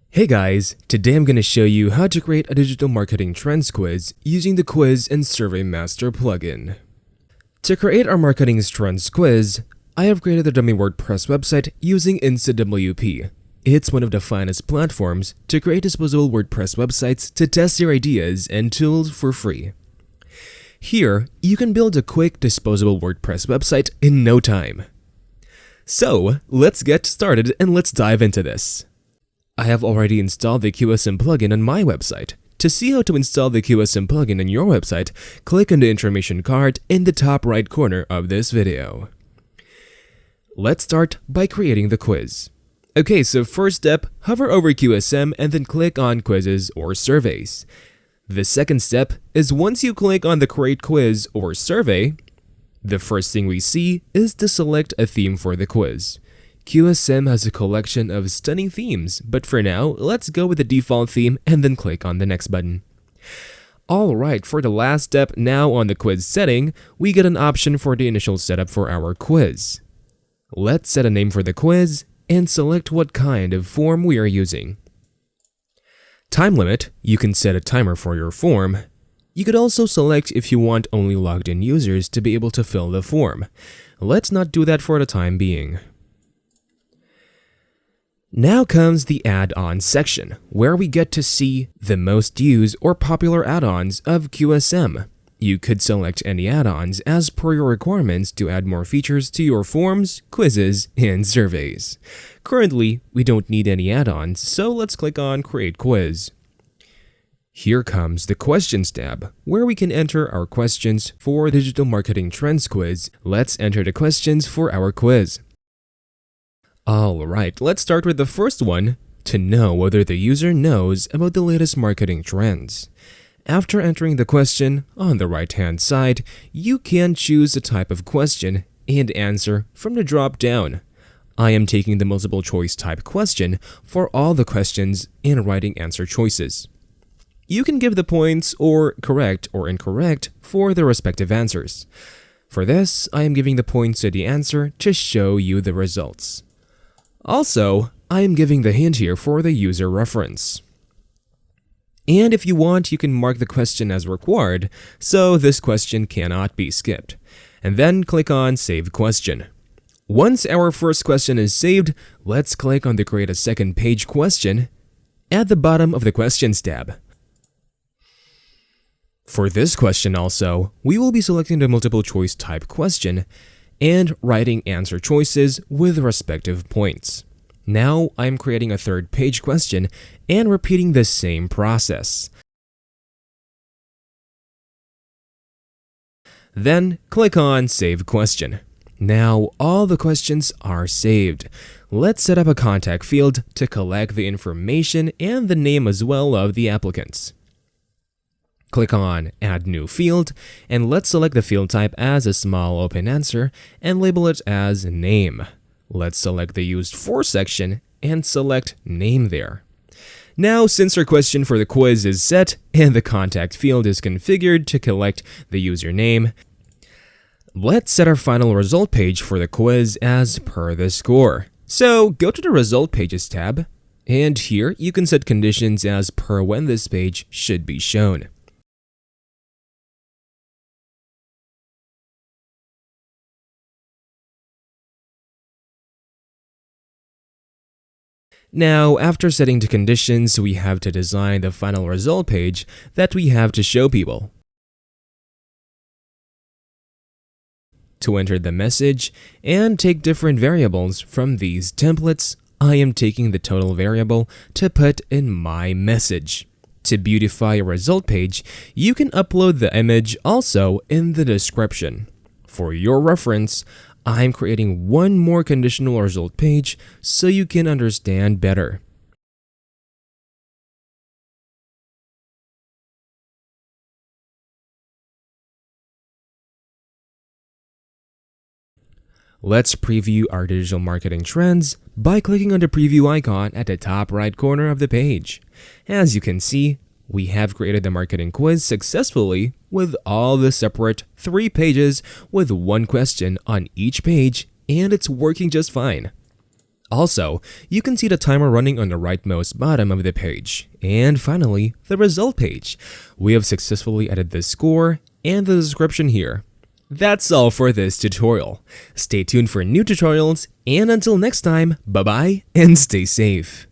Hey guys, today I'm going to show you how to create a digital marketing trends quiz using the Quiz and Survey Master plugin. To create our marketing trends quiz, I have created a dummy WordPress website using InstaWP. It's one of the finest platforms to create disposable WordPress websites to test your ideas and tools for free. Here, you can build a quick disposable WordPress website in no time. So, let's get started and let's dive into this. I have already installed the QSM plugin on my website. To see how to install the QSM plugin on your website, click on the information card in the top right corner of this video. Let's start by creating the quiz. Okay, so first step, hover over QSM and then click on Quizzes or Surveys. The second step is once you click on the Create Quiz or Survey, the first thing we see is to select a theme for the quiz. QSM has a collection of stunning themes, but for now, let's go with the default theme and then click on the next button. Alright, for the last step, now on the quiz setting, we get an option for the initial setup for our quiz. Let's set a name for the quiz and select what kind of form we are using. Time limit, you can set a timer for your form. You could also select if you want only logged in users to be able to fill the form. Let's not do that for the time being. Now comes the add-ons section, where we get to see the most used or popular add-ons of QSM. You could select any add-ons as per your requirements to add more features to your forms, quizzes, and surveys. Currently, we don't need any add-ons, so let's click on Create Quiz. Here comes the Questions tab, where we can enter our questions for Digital Marketing Trends Quiz. Let's enter the questions for our quiz. Alright, let's start with the first one, to know whether the user knows about the latest marketing trends. After entering the question, on the right-hand side, you can choose the type of question and answer from the drop-down. I am taking the multiple choice type question for all the questions and writing answer choices. You can give the points or correct or incorrect for the respective answers. For this, I am giving the points to the answer to show you the results. Also, I am giving the hint here for the user reference. And if you want, you can mark the question as required, so this question cannot be skipped. And then click on Save Question. Once our first question is saved, let's click on the Create a Second Page question at the bottom of the Questions tab. For this question also, we will be selecting the multiple choice type question and writing answer choices with respective points. Now I'm creating a third page question and repeating the same process. Then click on Save Question. Now all the questions are saved. Let's set up a contact field to collect the information and the name as well of the applicants. Click on Add New Field, and let's select the field type as a small open answer and label it as Name. Let's select the Used For section and select Name there. Now, since our question for the quiz is set and the contact field is configured to collect the username, let's set our final result page for the quiz as per the score. So, go to the Result Pages tab, and here you can set conditions as per when this page should be shown. Now, after setting the conditions, we have to design the final result page that we have to show people. To enter the message and take different variables from these templates, I am taking the total variable to put in my message. To beautify a result page, you can upload the image also in the description. For your reference, I'm creating one more conditional result page so you can understand better. Let's preview our digital marketing trends by clicking on the preview icon at the top right corner of the page. As you can see, we have created the marketing quiz successfully with all the separate 3 pages with one question on each page, and it's working just fine. Also, you can see the timer running on the rightmost bottom of the page. And finally, the result page. We have successfully added the score and the description here. That's all for this tutorial. Stay tuned for new tutorials, and until next time, bye-bye and stay safe.